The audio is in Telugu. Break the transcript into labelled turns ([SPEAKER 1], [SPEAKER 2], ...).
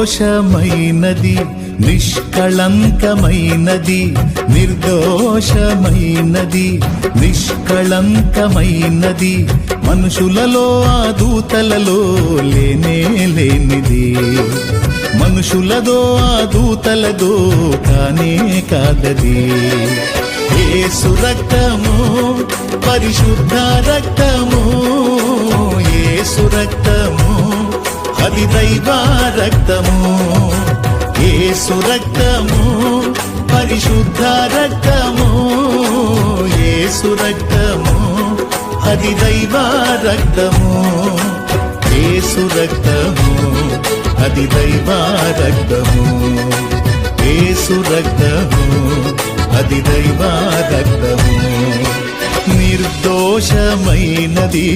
[SPEAKER 1] నిర్దోషమైనది, నిష్కళంకమైనది, నిర్దోషమైనది, నిష్కళంకమైనది, మనుషులలో ఆ దూతలలో లేనే లేనిది, మనుషులదో ఆ దూతలదో కానే కాదది. యేసు రక్తము పరిశుద్ధ రక్తము, యేసు రక్తము అది దైవ రక్తము, యేసు రక్తము పరిశుద్ధ రక్తము, యేసు రక్తము అది దైవ రక్తము, యేసు రక్తము అది దైవ రక్తము, యేసు రక్తము అది దైవ రక్తము. నిర్దోషమైనది